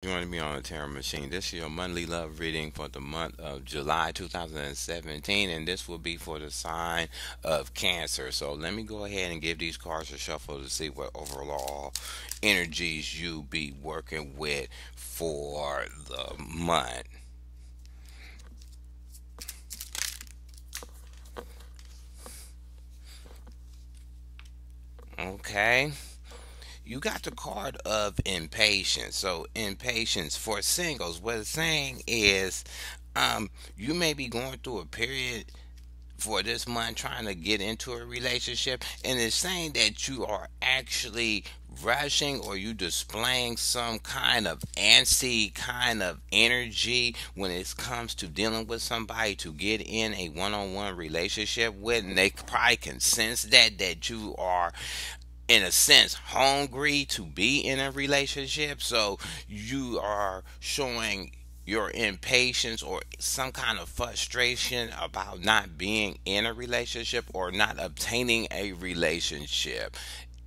Joining me on the Terror Machine. This is your monthly love reading for the month of July 2017, and this will be for the sign of Cancer. So let me go ahead and give these cards a shuffle to see what overall energies you be working with for the month. Okay. You got the card of impatience. So impatience for singles. What it's saying is you may be going through a period for this month trying to get into a relationship, and it's saying that you are actually rushing or you displaying some kind of antsy kind of energy when it comes to dealing with somebody to get in a one-on-one relationship with, and they probably can sense that you are in a sense hungry to be in a relationship, so you are showing your impatience or some kind of frustration about not being in a relationship or not obtaining a relationship.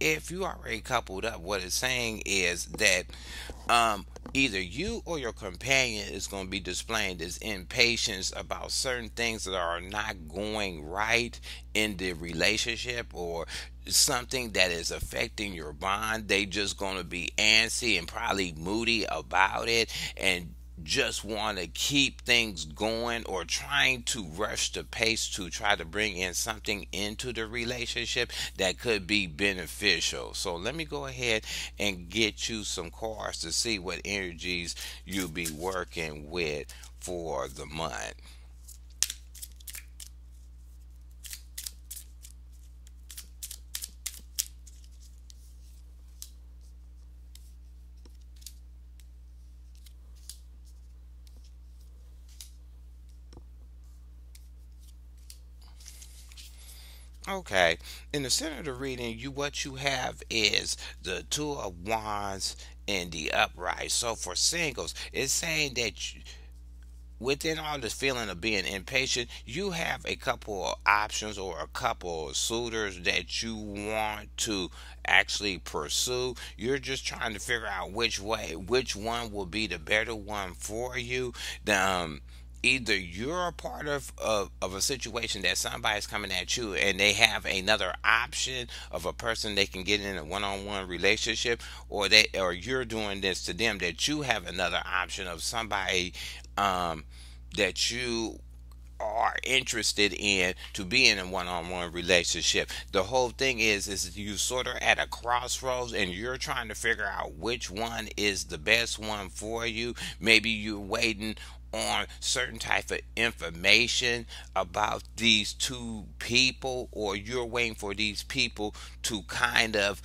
If you already coupled up, what it's saying is that either you or your companion is going to be displaying this impatience about certain things that are not going right in the relationship, or something that is affecting your bond. They just going to be antsy and probably moody about it, and just want to keep things going, or trying to rush the pace to try to bring in something into the relationship that could be beneficial. So let me go ahead and get you some cards to see what energies you'll be working with for the month. Okay, in the center of the reading, you what you have is the Two of Wands and the upright. So for singles, it's saying that within all this feeling of being impatient, you have a couple of options or a couple of suitors that you want to actually pursue. You're just trying to figure out which one will be the better one for you. Either you're a part of a situation that somebody's coming at you and they have another option of a person they can get in a one-on-one relationship, or you're doing this to them, that you have another option of somebody that you are interested in to be in a one-on-one relationship. The whole thing is you sort of at a crossroads and you're trying to figure out which one is the best one for you. Maybe you're waiting on certain type of information about these two people, or you're waiting for these people to kind of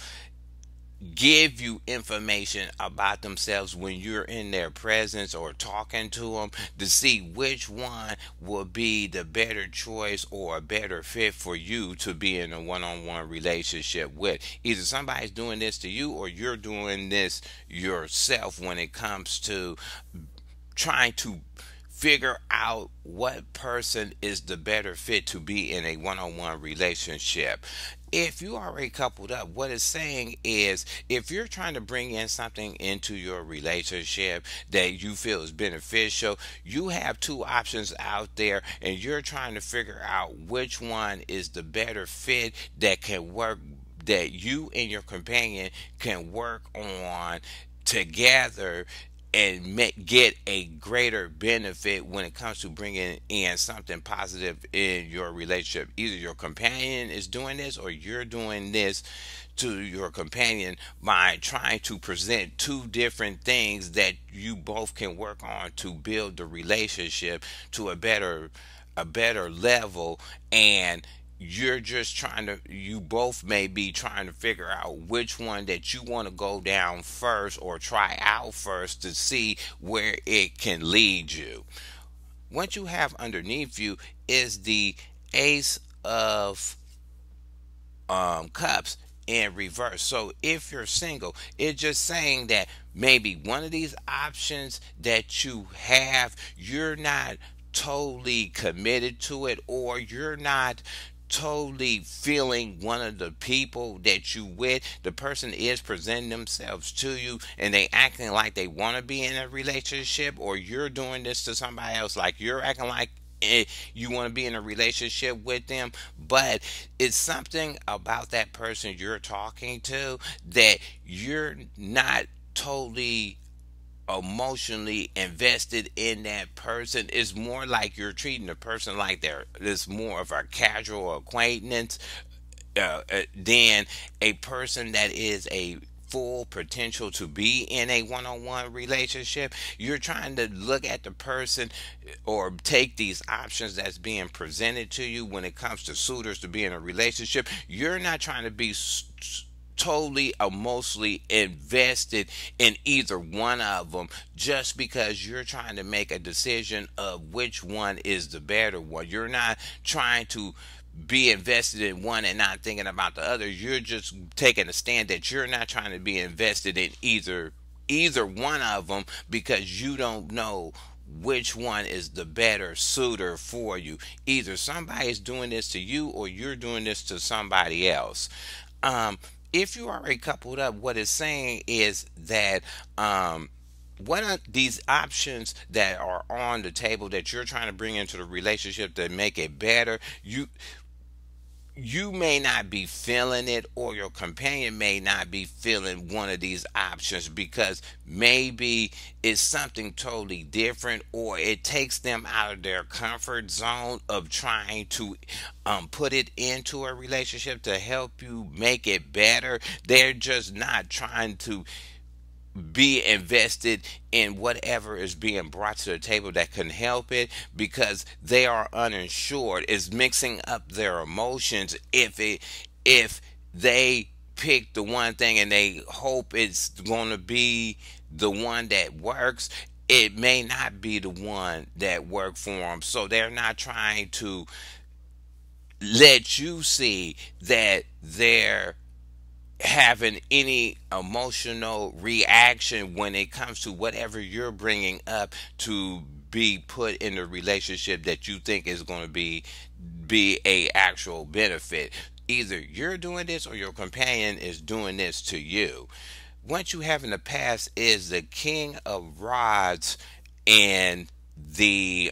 give you information about themselves when you're in their presence or talking to them, to see which one will be the better choice or a better fit for you to be in a one-on-one relationship with. Either somebody's doing this to you or you're doing this yourself when it comes to trying to figure out what person is the better fit to be in a one-on-one relationship. If you already coupled up, what it's saying is if you're trying to bring in something into your relationship that you feel is beneficial, you have two options out there and you're trying to figure out which one is the better fit that can work, that you and your companion can work on together and get a greater benefit when it comes to bringing in something positive in your relationship. Either your companion is doing this or you're doing this to your companion by trying to present two different things that you both can work on to build the relationship to a better level. And you're just trying to, you both may be trying to figure out which one that you want to go down first or try out first to see where it can lead you. What you have underneath you is the Ace of Cups in reverse. So if you're single, it's just saying that maybe one of these options that you have, you're not totally committed to it, or you're not totally feeling one of the people that you with, the person is presenting themselves to you and they acting like they want to be in a relationship, or you're doing this to somebody else, like you're acting like you want to be in a relationship with them, but it's something about that person you're talking to that you're not totally emotionally invested in that person. It's more like you're treating the person like they're it's more of a casual acquaintance than a person that is a full potential to be in a one-on-one relationship. You're trying to look at the person or take these options that's being presented to you when it comes to suitors to be in a relationship. You're not trying to be totally emotionally invested in either one of them just because you're trying to make a decision of which one is the better one. You're not trying to be invested in one and not thinking about the other. You're just taking a stand that you're not trying to be invested in either one of them because you don't know which one is the better suitor for you. Either somebody is doing this to you or you're doing this to somebody else. Um, if you are already coupled up, what it's saying is that what are these options that are on the table that you're trying to bring into the relationship that make it better? You may not be feeling it, or your companion may not be feeling one of these options because maybe it's something totally different, or it takes them out of their comfort zone of trying to put it into a relationship to help you make it better. They're just not trying to be invested in whatever is being brought to the table that can help it because they are uninsured. Is mixing up their emotions if they pick the one thing and they hope it's going to be the one that works. It may not be the one that worked for them, so they're not trying to let you see that they're having any emotional reaction when it comes to whatever you're bringing up to be put in a relationship that you think is going to be a actual benefit. Either you're doing this or your companion is doing this to you. What you have in the past is the king of rods and the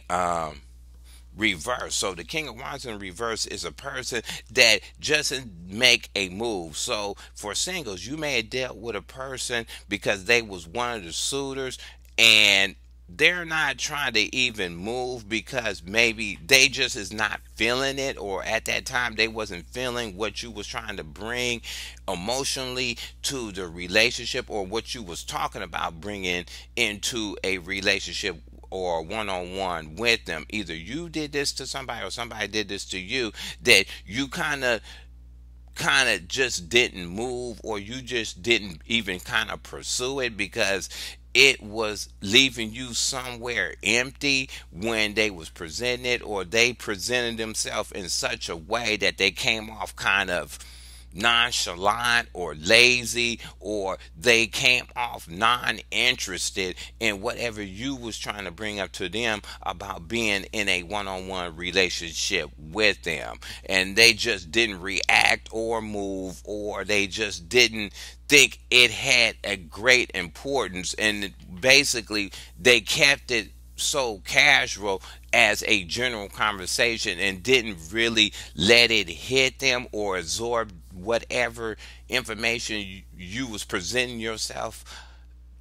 reverse. So the king of wands in reverse is a person that doesn't make a move. So for singles, you may have dealt with a person because they was one of the suitors and they're not trying to even move because maybe they just is not feeling it, or at that time they wasn't feeling what you was trying to bring emotionally to the relationship, or what you was talking about bringing into a relationship or one-on-one with them. Either you did this to somebody or somebody did this to you, that you kind of just didn't move, or you just didn't even kind of pursue it because it was leaving you somewhere empty when they was presenting it, or they presented themselves in such a way that they came off kind of nonchalant or lazy, or they came off non-interested in whatever you was trying to bring up to them about being in a one-on-one relationship with them, and they just didn't react or move, or they just didn't think it had a great importance, and basically they kept it so casual as a general conversation and didn't really let it hit them or absorb whatever information you was presenting yourself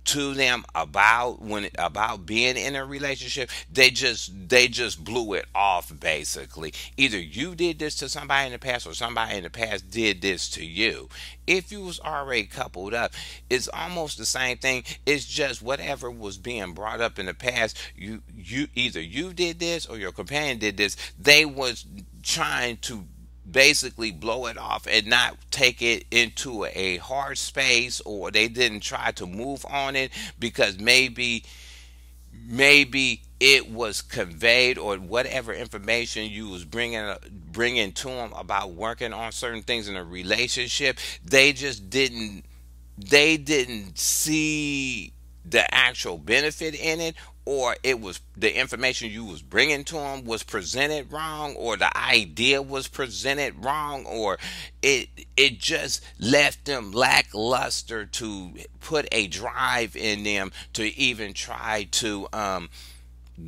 to them about about being in a relationship. They just blew it off. Basically, either you did this to somebody in the past or somebody in the past did this to you. If you was already coupled up, it's almost the same thing. It's just whatever was being brought up in the past, you either you did this or your companion did this. They was trying to basically blow it off and not take it into a hard space, or they didn't try to move on it because maybe it was conveyed, or whatever information you was bringing to them about working on certain things in a relationship, they just didn't see the actual benefit in it, or it was the information you was bringing to them was presented wrong, or the idea was presented wrong, or it just left them lackluster to put a drive in them to even try to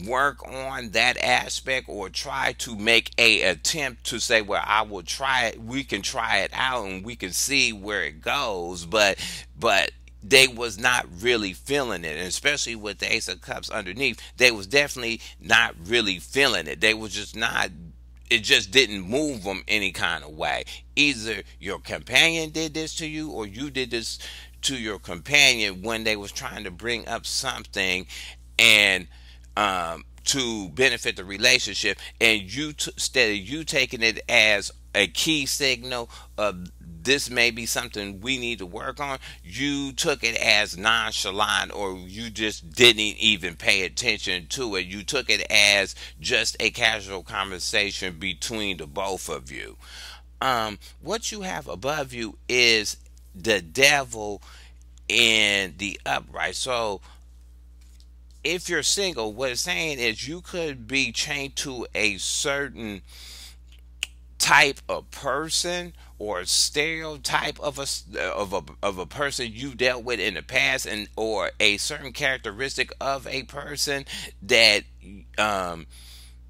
work on that aspect, or try to make a attempt to say, well, I will try it, we can try it out and we can see where it goes. But they was not really feeling it, and especially with the Ace of Cups underneath, they was definitely not really feeling it. They was just not, it just didn't move them any kind of way. Either your companion did this to you, or you did this to your companion when they was trying to bring up something, and to benefit the relationship, and instead of you taking it as a key signal of this may be something we need to work on, you took it as nonchalant, or you just didn't even pay attention to it. You took it as just a casual conversation between the both of you. What you have above you is the devil in the upright. So if you're single, what it's saying is you could be chained to a certain type of person, or stereotype of a person you dealt with in the past, and or a certain characteristic of a person that um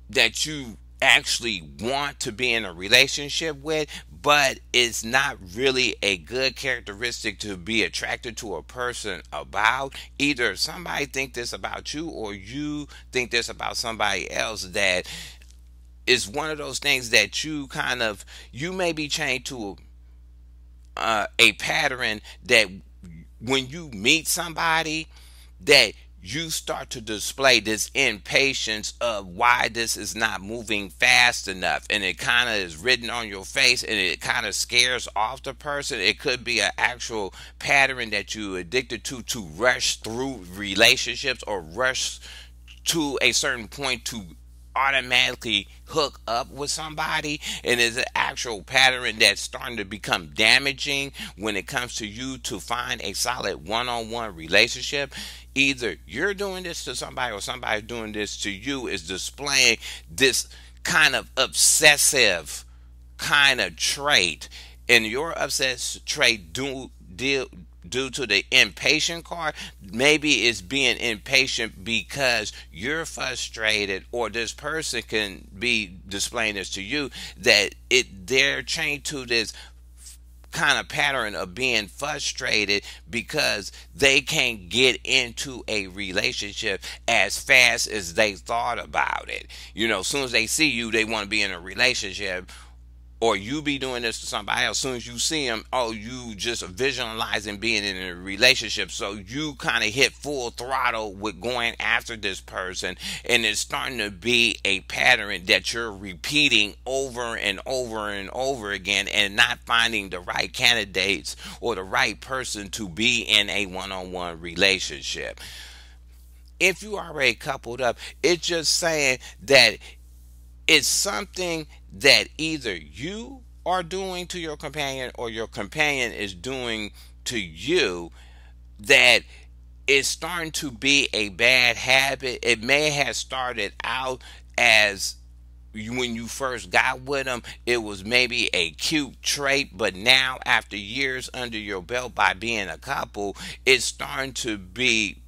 that you actually want to be in a relationship with, but it's not really a good characteristic to be attracted to a person about. Either somebody think this about you, or you think this about somebody else, that is one of those things that you kind of, you may be chained to a pattern that when you meet somebody, that you start to display this impatience of why this is not moving fast enough, and it kind of is written on your face, and it kind of scares off the person. It could be an actual pattern that you addicted to rush through relationships, or rush to a certain point to automatically hook up with somebody, and is an actual pattern that's starting to become damaging when it comes to you to find a solid one-on-one relationship. Either you're doing this to somebody, or somebody's doing this to you, is displaying this kind of obsessive kind of trait. And your obsessive trait due to the impatient card, maybe it's being impatient because you're frustrated, or this person can be displaying this to you, that they're chained to this kind of pattern of being frustrated because they can't get into a relationship as fast as they thought about it. As soon as they see you, they want to be in a relationship, or you be doing this to somebody else. As soon as you see them, oh, you just visualizing being in a relationship, so you kind of hit full throttle with going after this person, and it's starting to be a pattern that you're repeating over and over and over again, and not finding the right candidates or the right person to be in a one-on-one relationship. If you already coupled up, it's just saying that it's something that either you are doing to your companion, or your companion is doing to you, that is starting to be a bad habit. It may have started out as, when you first got with them, it was maybe a cute trait, but now, after years under your belt by being a couple, it's starting to be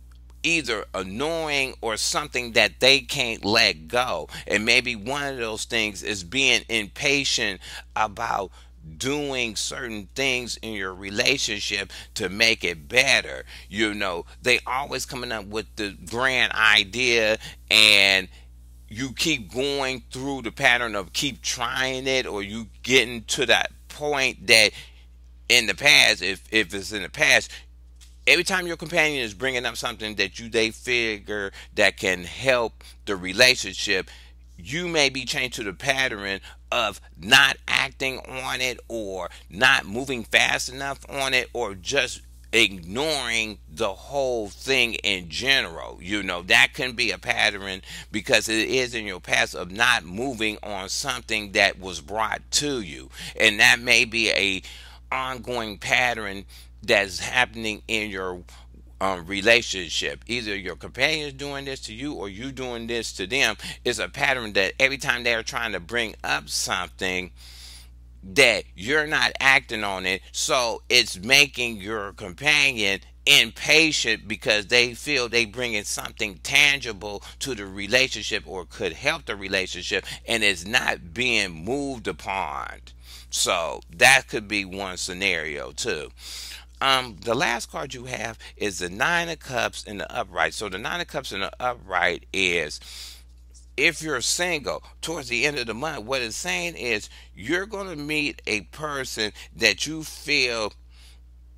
either annoying or something that they can't let go. And maybe one of those things is being impatient about doing certain things in your relationship to make it better. They always coming up with the grand idea, and you keep going through the pattern of keep trying it, or you getting to that point that in the past, if it's in the past, every time your companion is bringing up something that they figure that can help the relationship, you may be changed to the pattern of not acting on it, or not moving fast enough on it, or just ignoring the whole thing in general. That can be a pattern, because it is in your past of not moving on something that was brought to you, and that may be a ongoing pattern that's happening in your relationship. Either your companion is doing this to you or you doing this to them. It's a pattern that every time they're trying to bring up something, that you're not acting on it, so it's making your companion impatient because they feel they bringing something tangible to the relationship or could help the relationship, and it's not being moved upon. So that could be one scenario too. The last card you have is the Nine of Cups in the upright. So the Nine of Cups in the upright is, if you're single towards the end of the month, what it's saying is you're going to meet a person that you feel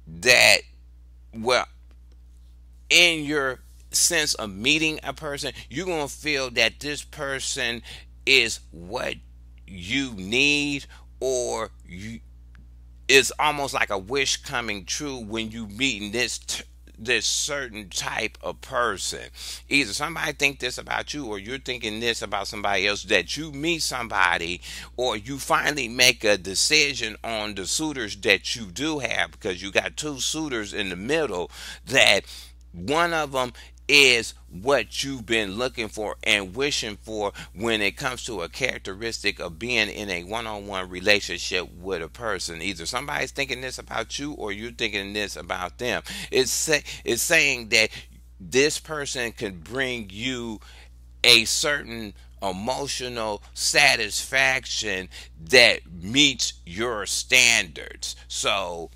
that, well, in your sense of meeting a person, you're going to feel that this person is what you need, or you, it's almost like a wish coming true when you meeting this certain type of person. Either somebody think this about you, or you're thinking this about somebody else, that you meet somebody, or you finally make a decision on the suitors that you do have, because you got two suitors in the middle, that one of them is what you've been looking for and wishing for when it comes to a characteristic of being in a one-on-one relationship with a person. Either somebody's thinking this about you or you're thinking this about them. It's saying that this person can bring you a certain emotional satisfaction that meets your standards. So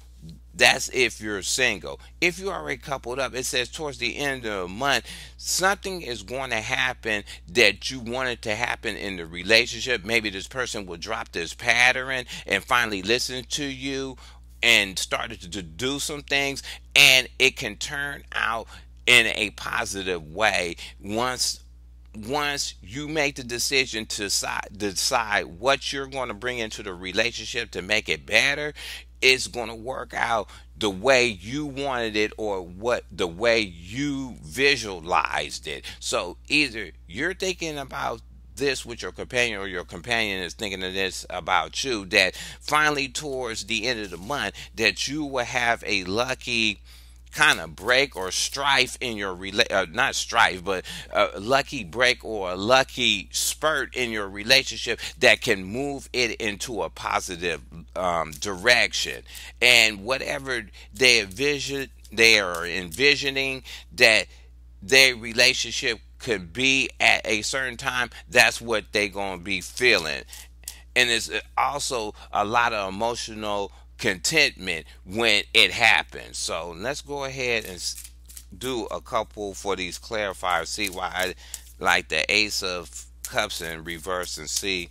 that's if you're single. If you're already coupled up, it says towards the end of the month, something is going to happen that you wanted to happen in the relationship. Maybe this person will drop this pattern and finally listen to you and started to do some things, and it can turn out in a positive way once you make the decision to decide what you're going to bring into the relationship to make it better. It's going to work out the way you wanted it, or what the way you visualized it. So either you're thinking about this with your companion, or your companion is thinking of this about you, that finally towards the end of the month that you will have a lucky kind of break or strife in your not strife, but a lucky break or a lucky spurt in your relationship that can move it into a positive direction. And whatever they are envisioning that their relationship could be at a certain time, that's what they're going to be feeling. And it's also a lot of emotional contentment when it happens. So let's go ahead and do a couple for these clarifiers. See why I like the Ace of Cups in reverse, and see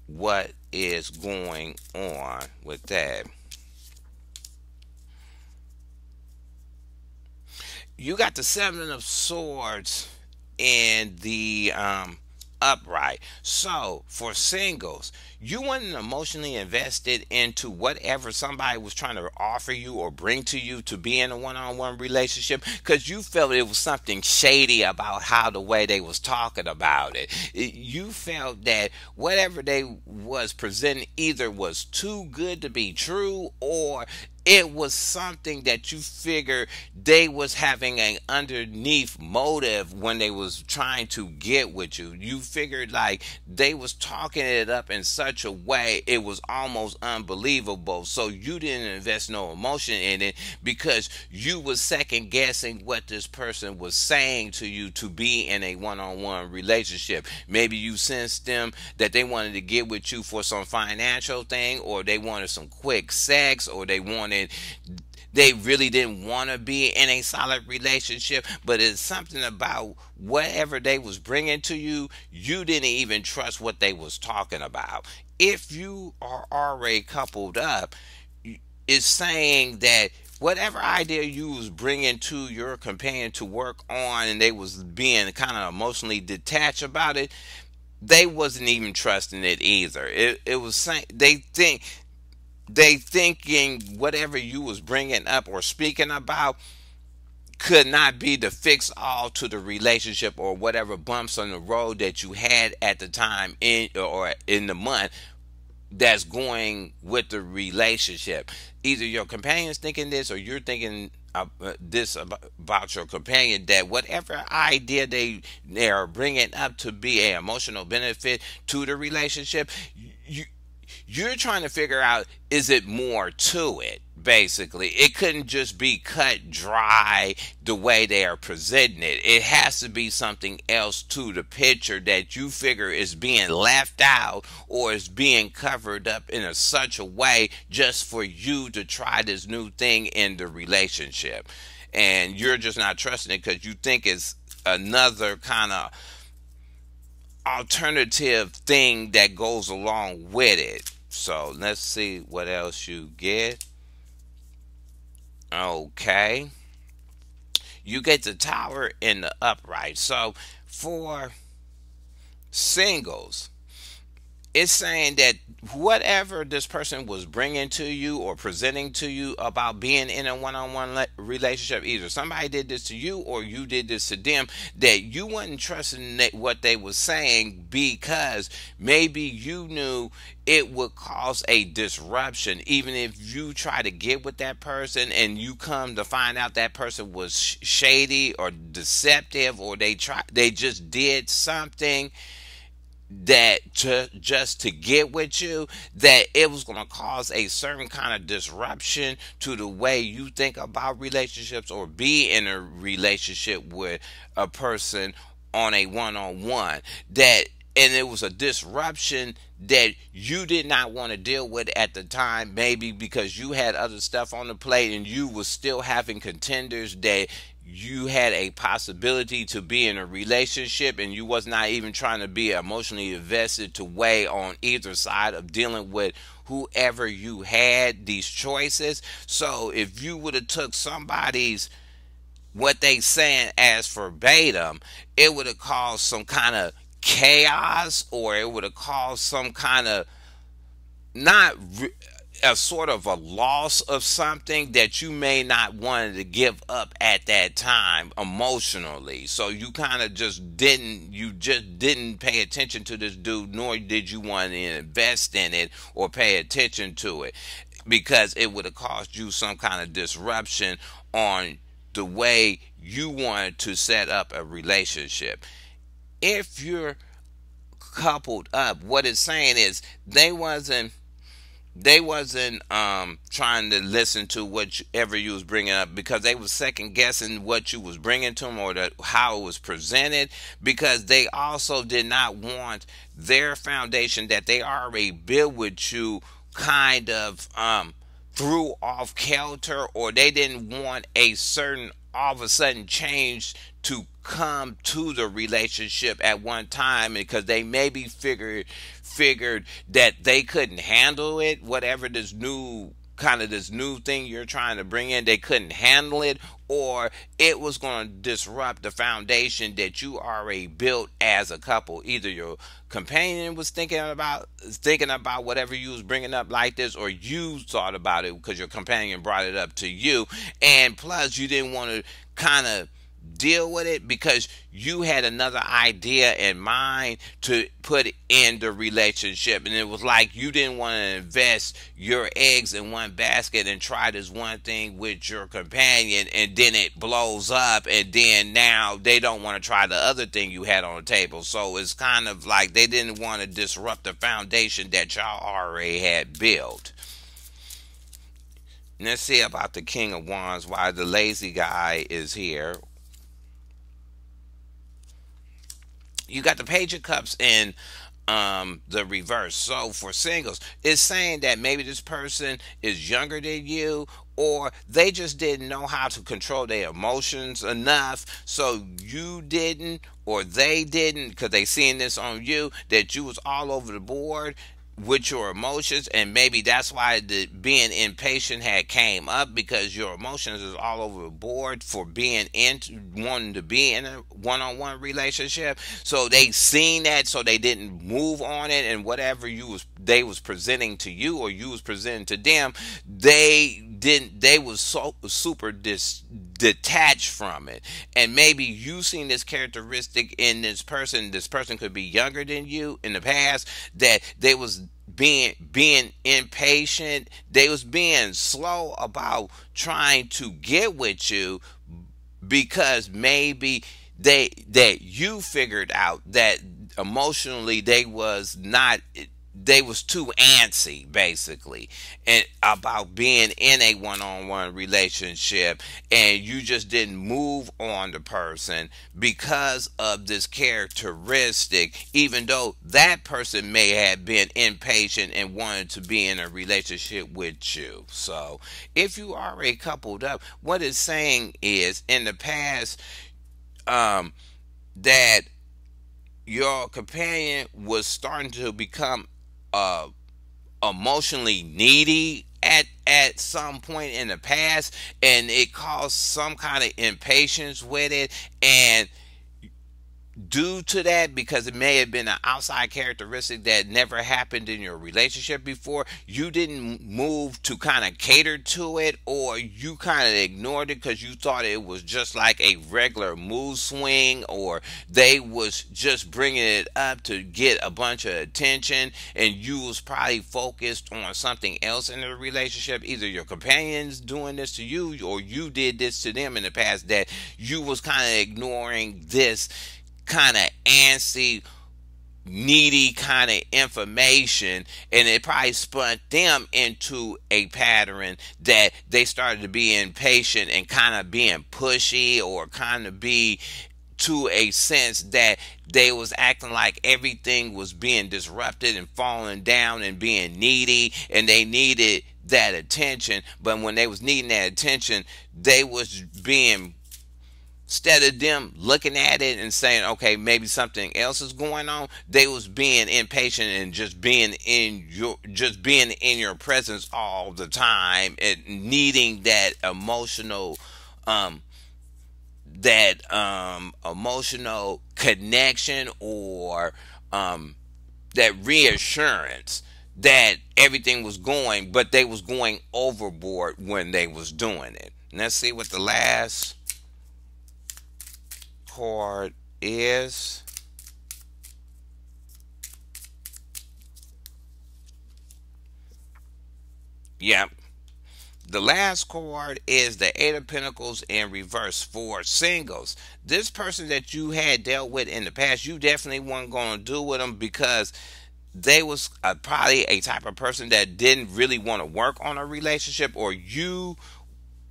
what is going on with that. You got the Seven of Swords in the upright. So for singles, you weren't emotionally invested into whatever somebody was trying to offer you or bring to you to be in a one-on-one relationship, because you felt it was something shady about how the way they was talking about it. You felt that whatever they was presenting either was too good to be true, or it was something that you figured they was having an underneath motive when they was trying to get with you. You figured like they was talking it up in such a way it was almost unbelievable. So you didn't invest no emotion in it, because you was second guessing what this person was saying to you to be in a one-on-one relationship. Maybe you sensed them that they wanted to get with you for some financial thing, or they wanted some quick sex, or they really didn't want to be in a solid relationship. But it's something about whatever they was bringing to you, you didn't even trust what they was talking about. If you are already coupled up, it's saying that whatever idea you was bringing to your companion to work on, and they was being kind of emotionally detached about it, they wasn't even trusting it either. It was saying they thinking whatever you was bringing up or speaking about could not be the fix all to the relationship, or whatever bumps on the road that you had at the time in the month that's going with the relationship. Either your companion's thinking this, or you're thinking about your companion, that whatever idea they are bringing up to be a emotional benefit to the relationship, you you're trying to figure out, is it more to it? Basically, it couldn't just be cut dry the way they are presenting it. It has to be something else to the picture that you figure is being left out or is being covered up in such a way just for you to try this new thing in the relationship. And you're just not trusting it because you think it's another kind of alternative thing that goes along with it. So let's see what else you get. Okay. You get the tower in the upright. So for singles, it's saying that whatever this person was bringing to you or presenting to you about being in a one-on-one relationship, either somebody did this to you or you did this to them, that you wasn't trusting what they was saying because maybe you knew it would cause a disruption. Even if you try to get with that person and you come to find out that person was shady or deceptive, or they just did something that just to get with you, that it was going to cause a certain kind of disruption to the way you think about relationships or be in a relationship with a person on a one-on-one, that and it was a disruption that you did not want to deal with at the time, maybe because you had other stuff on the plate and you was still having contenders that you had a possibility to be in a relationship, and you was not even trying to be emotionally invested to weigh on either side of dealing with whoever you had these choices. So if you would have took somebody's what they saying as verbatim, it would have caused some kind of chaos, or it would have caused some kind of not a sort of a loss of something that you may not want to give up at that time emotionally. So you kind of just didn't pay attention to this dude, nor did you want to invest in it or pay attention to it, because it would have caused you some kind of disruption on the way you wanted to set up a relationship. If you're coupled up, what it's saying is they wasn't trying to listen to whatever you was bringing up, because they was second guessing what you was bringing to them, or how it was presented, because they also did not want their foundation that they already built with you kind of threw off kilter, or they didn't want a certain all of a sudden change to come to the relationship at one time, because they maybe figured that they couldn't handle it, whatever this new thing you're trying to bring in, they couldn't handle it, or it was going to disrupt the foundation that you already built as a couple. Either your companion was thinking about whatever you was bringing up like this, or you thought about it because your companion brought it up to you, and plus you didn't want to kind of deal with it because you had another idea in mind to put in the relationship, and it was like you didn't want to invest your eggs in one basket and try this one thing with your companion, and then it blows up, and then now they don't want to try the other thing you had on the table. So it's kind of like they didn't want to disrupt the foundation that y'all already had built. Let's see about the King of Wands, why the lazy guy is here. You got the Page of Cups in the reverse. So for singles, it's saying that maybe this person is younger than you, or they just didn't know how to control their emotions enough, so you didn't, or they didn't, because they seen this on you, that you was all over the board with your emotions, and maybe that's why the being impatient had came up, because your emotions is all over the board for being into wanting to be in a one-on-one relationship. So they seen that, so they didn't move on it, and whatever they was presenting to you, or you was presenting to them, they was so super detached from it. And maybe you seen this characteristic in this person. This person could be younger than you in the past, that they was being impatient. They was being slow about trying to get with you because maybe that you figured out that emotionally they was too antsy, basically, and about being in a one-on-one relationship, and you just didn't move on the person because of this characteristic, even though that person may have been impatient and wanted to be in a relationship with you. So if you already coupled up, what it's saying is in the past, um that your companion was starting to become uh emotionally needy at some point in the past, and it caused some kind of impatience with it, and due to that, because it may have been an outside characteristic that never happened in your relationship before, you didn't move to kind of cater to it, or you kind of ignored it because you thought it was just like a regular mood swing, or they was just bringing it up to get a bunch of attention, and you was probably focused on something else in the relationship. Either your companion's doing this to you, or you did this to them in the past, that you was kind of ignoring this kind of antsy, needy kind of information, and it probably spun them into a pattern that they started to be impatient and kind of being pushy, or kind of be to a sense that they was acting like everything was being disrupted and falling down and being needy, and they needed that attention. But when they was needing that attention, they was being, instead of them looking at it and saying, okay, maybe something else is going on, they was being impatient and just being in your presence all the time, and needing um emotional connection, or that reassurance that everything was going, but they was going overboard when they was doing it. Let's see what the last card is. Yep. The last card is the Eight of Pentacles in reverse for singles. This person that you had dealt with in the past, you definitely weren't going to do with them because they was probably a type of person that didn't really want to work on a relationship, or you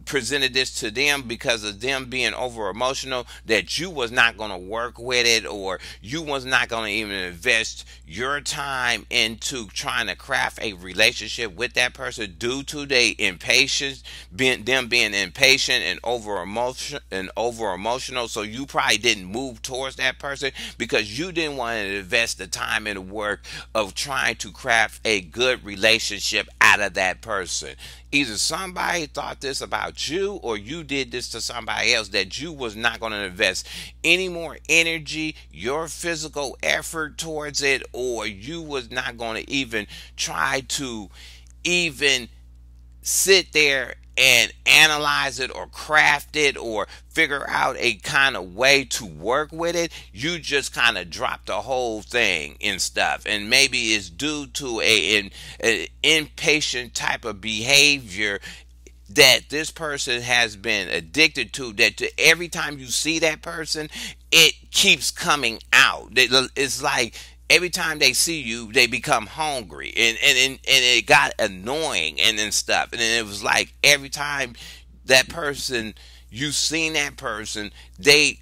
presented this to them because of them being over emotional, that you was not going to work with it, or you was not going to even invest your time into trying to craft a relationship with that person due to their impatience, them being impatient and over emotional. So you probably didn't move towards that person because you didn't want to invest the time and the work of trying to craft a good relationship out of that person. Either somebody thought this about you, or you did this to somebody else, that you was not going to invest any more energy, your physical effort towards it, or you was not going to even try to even sit there and analyze it or craft it or figure out a kind of way to work with it. You just kind of drop the whole thing and stuff, and maybe it's due to an impatient type of behavior that this person has been addicted to, that every time you see that person, it keeps coming out. It's like every time they see you, they become hungry, and it got annoying and stuff. And then it was like every time that person, you seen that person, they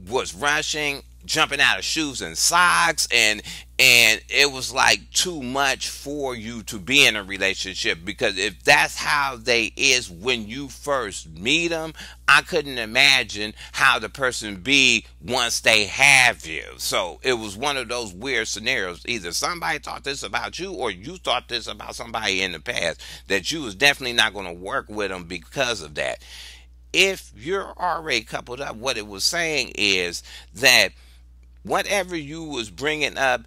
was rushing, jumping out of shoes and socks, and it was like too much for you to be in a relationship, because if that's how they is when you first meet them, I couldn't imagine how the person be once they have you. So it was one of those weird scenarios. Either somebody thought this about you, or you thought this about somebody in the past, that you was definitely not going to work with them because of that. If you're already coupled up, what it was saying is that whatever you was bringing up,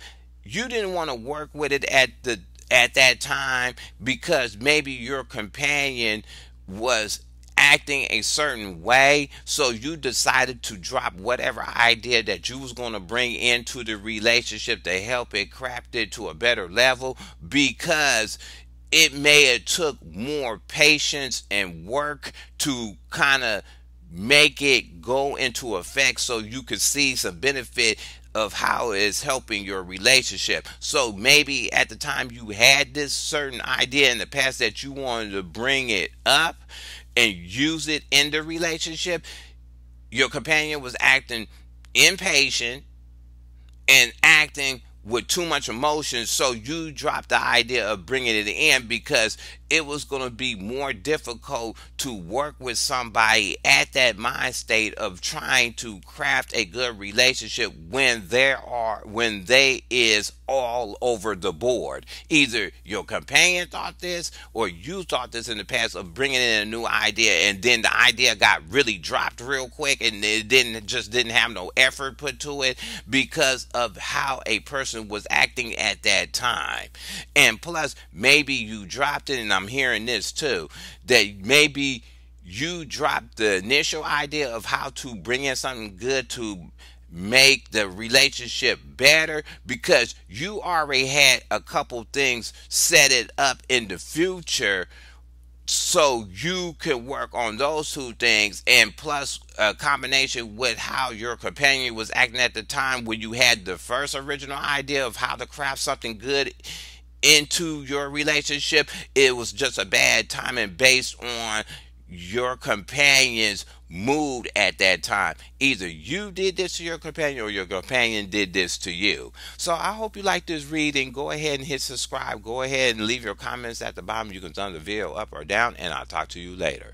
you didn't want to work with it at that time, because maybe your companion was acting a certain way, so you decided to drop whatever idea that you was going to bring into the relationship to help it craft it to a better level, because it may have took more patience and work to kind of make it go into effect so you could see some benefit of how it's helping your relationship. So maybe at the time you had this certain idea in the past that you wanted to bring it up and use it in the relationship, your companion was acting impatient and acting with too much emotion, so you dropped the idea of bringing it in because it was going to be more difficult to work with somebody at that mind state of trying to craft a good relationship when they is all over the board. Either your companion thought this or you thought this in the past of bringing in a new idea, and then the idea got really dropped real quick and it didn't have no effort put to it because of how a person was acting at that time. And plus, maybe you dropped it, and I'm hearing this too, that maybe you dropped the initial idea of how to bring in something good to make the relationship better because you already had a couple things set it up in the future, so you can work on those two things, and plus a combination with how your companion was acting at the time when you had the first original idea of how to craft something good into your relationship. It was just a bad timing based on your companion's mood at that time. Either you did this to your companion or your companion did this to you. So I hope you like this reading. Go ahead and hit subscribe. Go ahead and leave your comments at the bottom. You can thumb the video up or down, and I'll talk to you later.